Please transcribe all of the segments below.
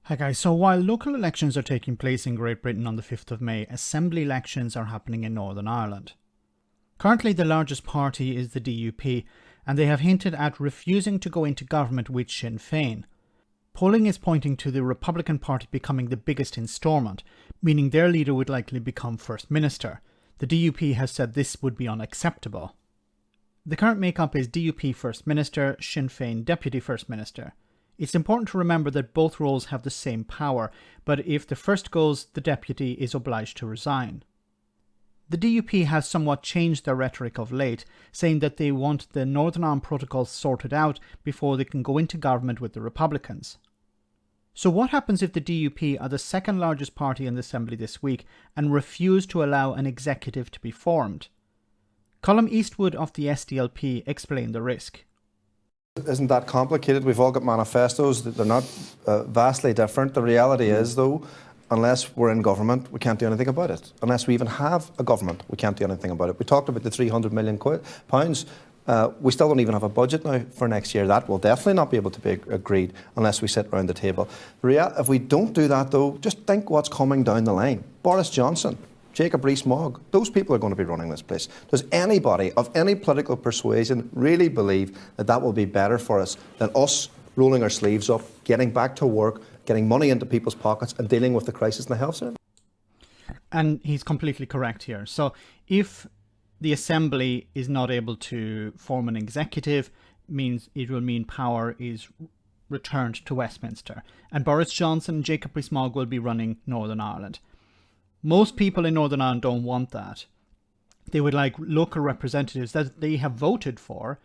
Hi guys, so while local elections are taking place in Great Britain on the 5th of May, assembly elections are happening in Northern Ireland. Currently the largest party is the DUP, and they have hinted at refusing to go into government with Sinn Féin. Polling is pointing to the Republican Party becoming the biggest in Stormont, meaning their leader would likely become First Minister. The DUP has said this would be unacceptable. The current makeup is DUP First Minister, Sinn Féin Deputy First Minister. It's important to remember that both roles have the same power, but if the first goes, the deputy is obliged to resign. The DUP has somewhat changed their rhetoric of late, saying that they want the Northern Ireland Protocol sorted out before they can go into government with the Republicans. So what happens if the DUP are the second largest party in the Assembly this week and refuse to allow an executive to be formed? Colm Eastwood of the SDLP explained the risk. Isn't that complicated? We've all got manifestos. They're not vastly different. The reality is, though, unless we're in government, we can't do anything about it. Unless we even have a government, we can't do anything about it. We talked about the £300 million. We still don't even have a budget now for next year. That will definitely not be able to be agreed unless we sit around the table. If we don't do that, though, just think what's coming down the line. Boris Johnson, Jacob Rees-Mogg, those people are going to be running this place. Does anybody of any political persuasion really believe that that will be better for us than us rolling our sleeves up, getting back to work, getting money into people's pockets and dealing with the crisis in the health service? And he's completely correct here. So if the Assembly is not able to form an executive, it will mean power is returned to Westminster. And Boris Johnson and Jacob Rees-Mogg will be running Northern Ireland. Most people in Northern Ireland don't want that. They would like local representatives that they have voted for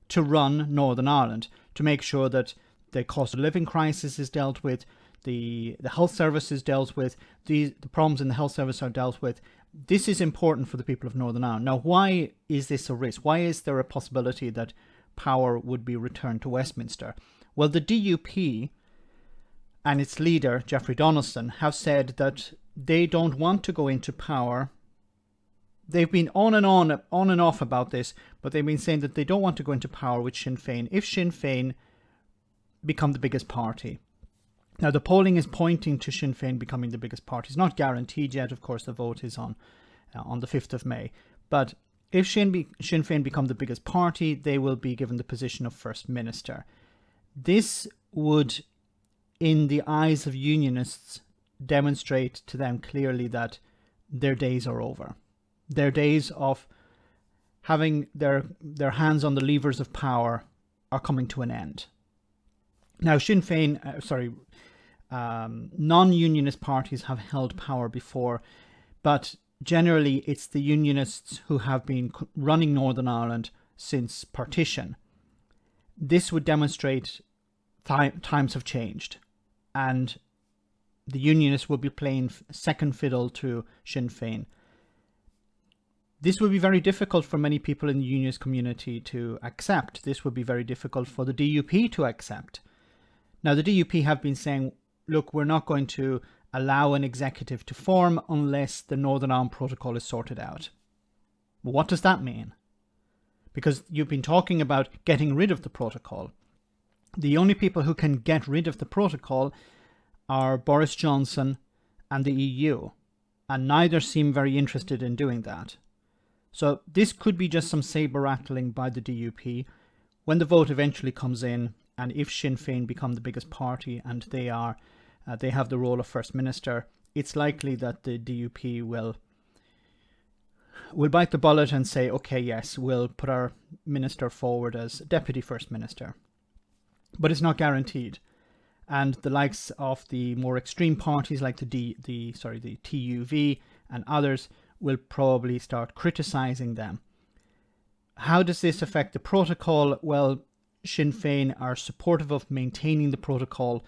to run Northern Ireland, to make sure that the cost of living crisis is dealt with, the health service is dealt with, the problems in the health service are dealt with. This is important for the people of Northern Ireland. Now, why is this a risk? Why is there a possibility that power would be returned to Westminster? Well, the DUP and its leader, Jeffrey Donaldson, have said that they don't want to go into power. They've been on and off about this, but they've been saying that they don't want to go into power with Sinn Féin if Sinn Féin become the biggest party. Now, the polling is pointing to Sinn Féin becoming the biggest party. It's not guaranteed yet. Of course, the vote is on the 5th of May. But if Sinn Féin become the biggest party, they will be given the position of First Minister. This would, in the eyes of unionists, demonstrate to them clearly that their days are over. Their days of having their hands on the levers of power are coming to an end. Now, Sinn Féin, non-unionist parties have held power before, but generally it's the unionists who have been running Northern Ireland since partition. This would demonstrate times have changed, and the unionists will be playing second fiddle to Sinn Féin. This would be very difficult for many people in the unionist community to accept. This would be very difficult for the DUP to accept. Now, the DUP have been saying, look, we're not going to allow an executive to form unless the Northern Ireland Protocol is sorted out. Well, what does that mean? Because you've been talking about getting rid of the protocol. The only people who can get rid of the protocol are Boris Johnson and the EU, and neither seem very interested in doing that. So this could be just some saber rattling by the DUP. When the vote eventually comes in, and if Sinn Féin become the biggest party and they have the role of First Minister, it's likely that the DUP will bite the bullet and say, okay, yes, we'll put our minister forward as Deputy First Minister. But it's not guaranteed. And the likes of the more extreme parties like the TUV and others will probably start criticising them. How does this affect the protocol? Well, Sinn Féin are supportive of maintaining the protocol,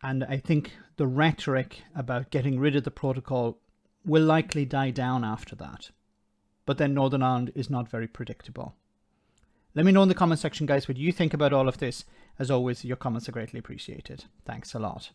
and I think the rhetoric about getting rid of the protocol will likely die down after that. But then Northern Ireland is not very predictable. Let me know in the comment section, guys, what you think about all of this. As always, your comments are greatly appreciated. Thanks a lot.